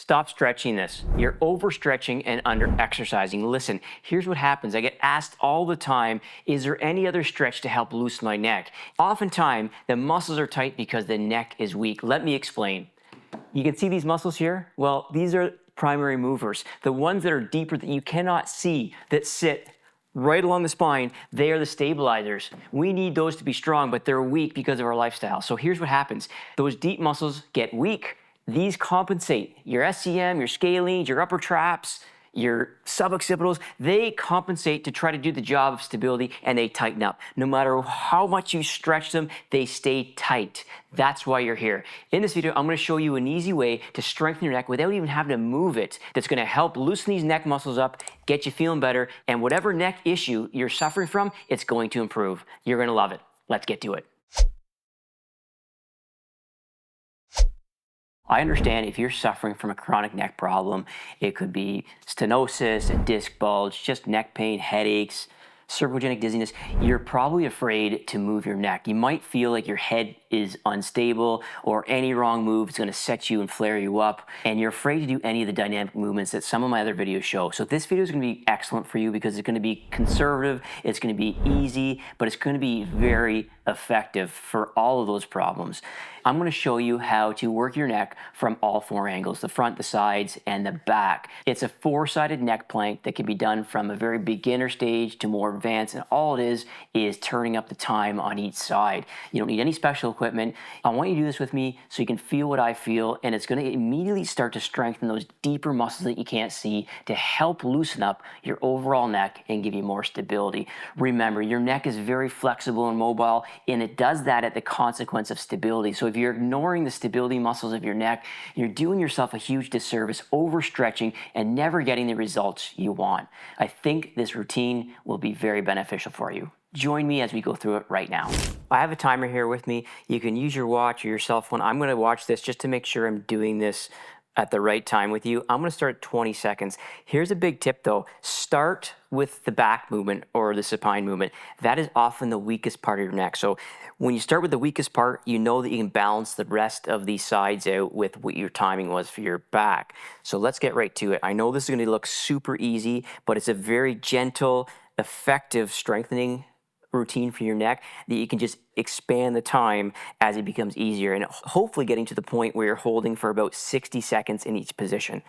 Stop stretching this. You're overstretching and under-exercising. Listen, here's what happens. I get asked all the time, is there any other stretch to help loosen my neck? Oftentimes, the muscles are tight because the neck is weak. Let me explain. You can see these muscles here? Well, these are primary movers. The ones that are deeper that you cannot see, that sit right along the spine, they are the stabilizers. We need those to be strong, but they're weak because of our lifestyle. So here's what happens. Those deep muscles get weak. These compensate. Your SCM, your scalenes, your upper traps, your suboccipitals, they compensate to try to do the job of stability, and they tighten up. No matter how much you stretch them, they stay tight. That's why you're here. In this video, I'm going to show you an easy way to strengthen your neck without even having to move it. That's going to help loosen these neck muscles up, get you feeling better, and whatever neck issue you're suffering from, it's going to improve. You're going to love it. Let's get to it. I understand if you're suffering from a chronic neck problem, it could be stenosis, a disc bulge, just neck pain, headaches, cervicogenic dizziness. You're probably afraid to move your neck. You might feel like your head is unstable or any wrong move is going to set you and flare you up, and you're afraid to do any of the dynamic movements that some of my other videos show. So this video is going to be excellent for you because it's going to be conservative, it's going to be easy, but it's going to be very effective for all of those problems. I'm going to show you how to work your neck from all four angles, the front, the sides, and the back. It's a four-sided neck plank that can be done from a very beginner stage to more advanced, and all it is turning up the time on each side. You don't need any special equipment. I want you to do this with me so you can feel what I feel, and it's going to immediately start to strengthen those deeper muscles that you can't see to help loosen up your overall neck and give you more stability. Remember, your neck is very flexible and mobile, and it does that at the consequence of stability. So if you're ignoring the stability muscles of your neck, you're doing yourself a huge disservice, overstretching, and never getting the results you want. I think this routine will be very beneficial for you. Join me as we go through it right now. I have a timer here with me. You can use your watch or your cell phone. I'm going to watch this just to make sure I'm doing this at the right time with you. I'm going to start at 20 seconds. Here's a big tip though. Start with the back movement or the supine movement. That is often the weakest part of your neck. So when you start with the weakest part, you know that you can balance the rest of these sides out with what your timing was for your back. So let's get right to it. I know this is going to look super easy, but it's a very gentle, effective strengthening routine for your neck that you can just expand the time as it becomes easier, and hopefully getting to the point where you're holding for about 60 seconds in each position.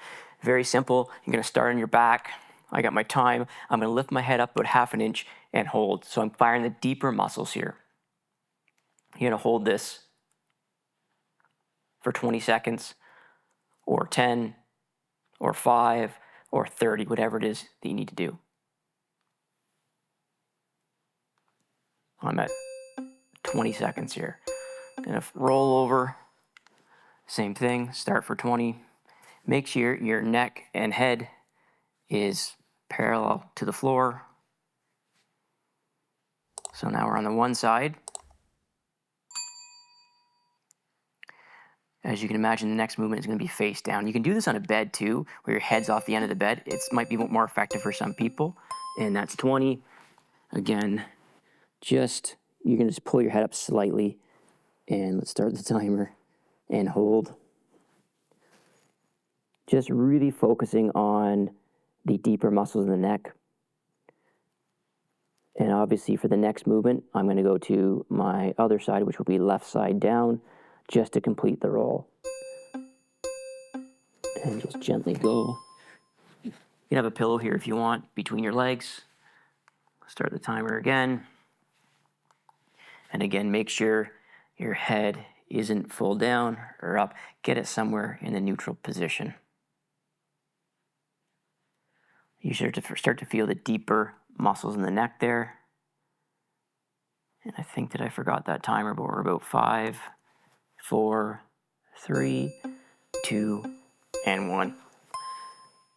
Very simple. You're going to start on your back. I got my time. I'm going to lift my head up about half an inch and hold. So I'm firing the deeper muscles here. You're going to hold this for 20 seconds or 10 or 5 or 30, whatever it is that you need to do. I'm at 20 seconds here. Gonna roll over, same thing, start for 20. Make sure your neck and head is parallel to the floor. So now we're on the one side. As you can imagine, the next movement is going to be face down. You can do this on a bed too, where your head's off the end of the bed. It might be more effective for some people, and that's 20. Again, you can just pull your head up slightly, and let's start the timer and hold. Just really focusing on the deeper muscles in the neck. And obviously for the next movement, I'm going to go to my other side, which will be left side down, just to complete the roll. And just gently go. You can have a pillow here if you want, between your legs. Start the timer again. And again, make sure your head isn't full down or up. Get it somewhere in the neutral position. You start to feel the deeper muscles in the neck there. And I think that I forgot that timer, but we're about 5, 4, 3, 2, and 1.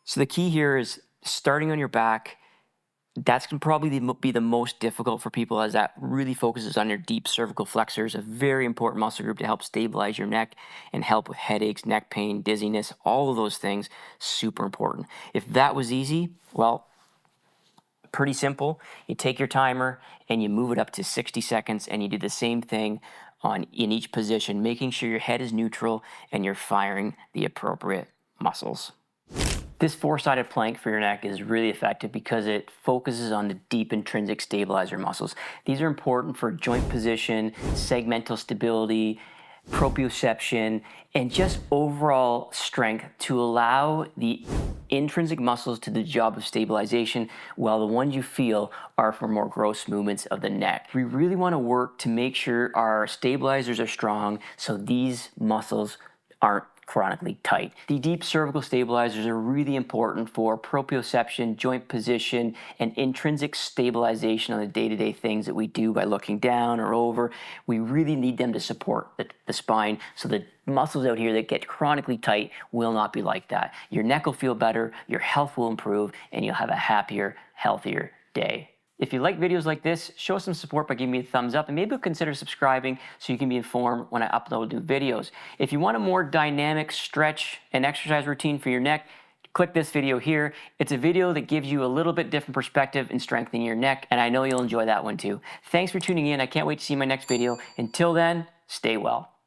So the key here is starting on your back. That's going to probably be the most difficult for people, as that really focuses on your deep cervical flexors, a very important muscle group to help stabilize your neck and help with headaches, neck pain, dizziness, all of those things, super important. If that was easy, well, pretty simple. You take your timer and you move it up to 60 seconds, and you do the same thing in each position, making sure your head is neutral and you're firing the appropriate muscles. This four-sided plank for your neck is really effective because it focuses on the deep intrinsic stabilizer muscles. These are important for joint position, segmental stability, proprioception, and just overall strength to allow the intrinsic muscles to do the job of stabilization, while the ones you feel are for more gross movements of the neck. We really want to work to make sure our stabilizers are strong so these muscles aren't chronically tight. The deep cervical stabilizers are really important for proprioception, joint position, and intrinsic stabilization on the day-to-day things that we do by looking down or over. We really need them to support the spine, so the muscles out here that get chronically tight will not be like that. Your neck will feel better, your health will improve, and you'll have a happier, healthier day. If you like videos like this, show some support by giving me a thumbs up, and maybe consider subscribing so you can be informed when I upload new videos. If you want a more dynamic stretch and exercise routine for your neck, click this video here. It's a video that gives you a little bit different perspective in strengthening your neck, and I know you'll enjoy that one too. Thanks for tuning in. I can't wait to see my next video. Until then, stay well.